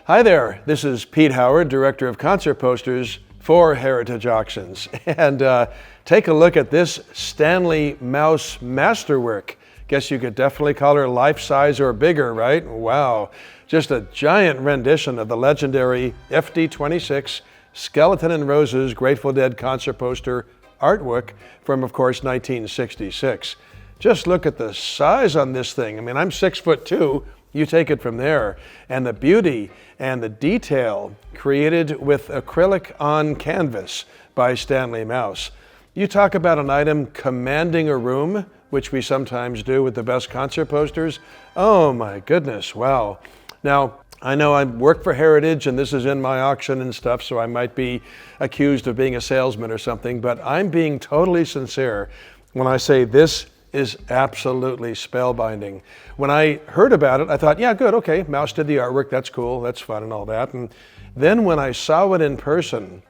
Hi there, this is Pete Howard, Director of Concert Posters for Heritage Auctions. And take a look at this Stanley Mouse masterwork. Guess you could definitely call her life-size or bigger, right? Wow, just a giant rendition of the legendary FD26 Skeleton and Roses Grateful Dead concert poster artwork from, of course, 1966. Just look at the size on this thing. I mean, I'm 6'2". You take it from there. And the beauty and the detail created with acrylic on canvas by Stanley Mouse. You talk about an item commanding a room, which we sometimes do with the best concert posters. Oh my goodness, wow. Now, I know I work for Heritage and this is in my auction and stuff, so I might be accused of being a salesman or something, but I'm being totally sincere when I say this is absolutely spellbinding. When I heard about it, I thought, yeah, good, okay, Mouse did the artwork, that's cool, that's fun and all that. And then when I saw it in person,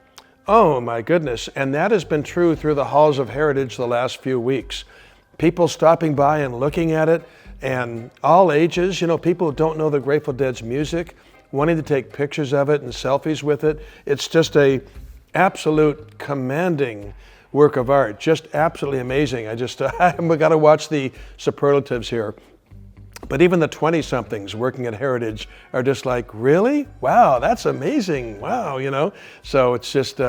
oh my goodness, and that has been true through the halls of Heritage the last few weeks. People stopping by and looking at it, and all ages, you know, people who don't know the Grateful Dead's music, wanting to take pictures of it and selfies with it. It's just a absolute commanding work of art, just absolutely amazing. I've got to watch the superlatives here. But even the 20-somethings working at Heritage are just like, really? Wow, that's amazing. Wow, you know? So it's just,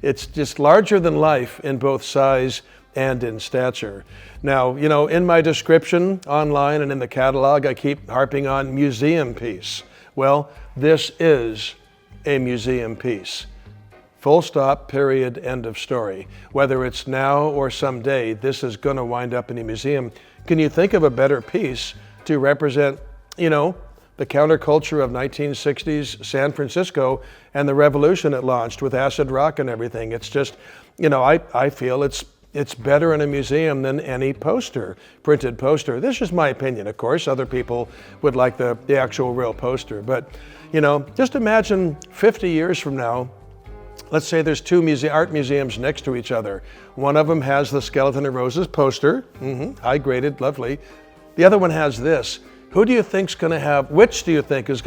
it's just larger than life in both size and in stature. Now, you know, in my description online and in the catalog, I keep harping on museum piece. Well, this is a museum piece. Full stop, period, end of story. Whether it's now or someday, this is going to wind up in a museum. Can you think of a better piece to represent, you know, the counterculture of 1960s San Francisco and the revolution it launched with acid rock and everything? It's just, you know, I feel it's better in a museum than any poster, printed poster. This is my opinion, of course. Other people would like the actual real poster. But, you know, just imagine 50 years from now, let's say there's two art museums next to each other. One of them has the Skeleton and Roses poster, high graded, lovely. The other one has this. Which do you think is going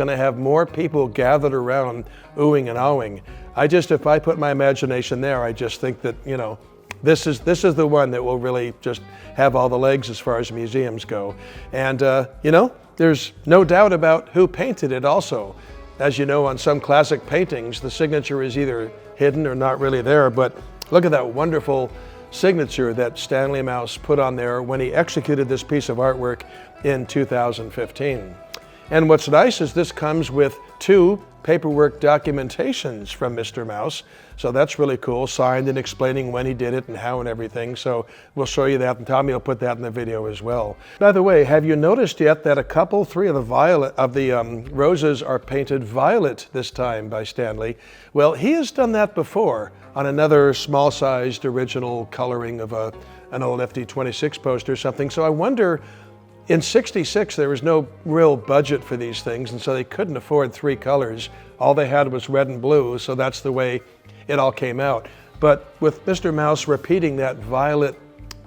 to have more people gathered around oohing and ahhing? If I put my imagination there, I just think that, you know, this is the one that will really just have all the legs as far as museums go. And, you know, there's no doubt about who painted it also. As you know, on some classic paintings, the signature is either hidden or not really there, but look at that wonderful signature that Stanley Mouse put on there when he executed this piece of artwork in 2015. And what's nice is this comes with 2 paperwork documentations from Mr. Mouse. So that's really cool, signed and explaining when he did it and how and everything. So we'll show you that, and Tommy will put that in the video as well. By the way, have you noticed yet that three of the roses are painted violet this time by Stanley? Well, he has done that before on another small-sized original coloring of an old FD26 poster or something. So I wonder, in '66, there was no real budget for these things, and so they couldn't afford 3 colors. All they had was red and blue, so that's the way it all came out. But with Mr. Mouse repeating that violet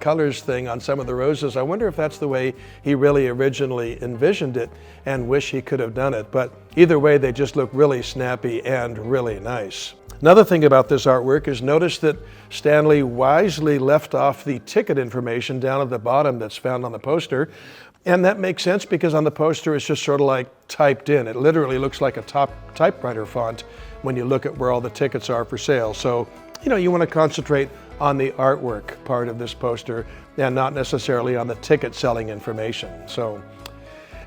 colors thing on some of the roses, I wonder if that's the way he really originally envisioned it and wish he could have done it. But either way, they just look really snappy and really nice. Another thing about this artwork is notice that Stanley wisely left off the ticket information down at the bottom that's found on the poster. And that makes sense because on the poster it's just sort of like typed in. It literally looks like a typewriter font when you look at where all the tickets are for sale. So, you know, you want to concentrate on the artwork part of this poster and not necessarily on the ticket selling information. So,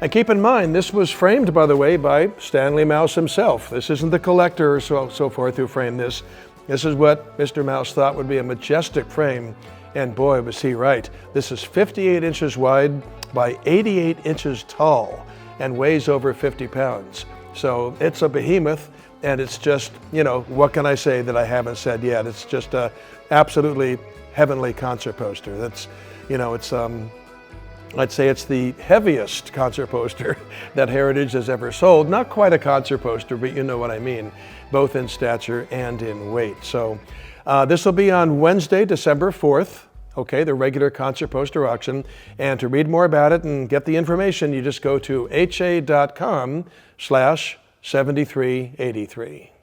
and keep in mind, this was framed, by the way, by Stanley Mouse himself. This isn't the collector or so forth who framed this. This is what Mr. Mouse thought would be a majestic frame. And boy, was he right. This is 58 inches wide by 88 inches tall and weighs over 50 pounds. So it's a behemoth, and it's just, you know, what can I say that I haven't said yet? It's just a absolutely heavenly concert poster. That's, you know, it's, I'd say it's the heaviest concert poster that Heritage has ever sold. Not quite a concert poster, but you know what I mean, both in stature and in weight. So this will be on Wednesday, December 4th. Okay, the regular concert poster auction. And to read more about it and get the information, you just go to ha.com/Stanley 7383.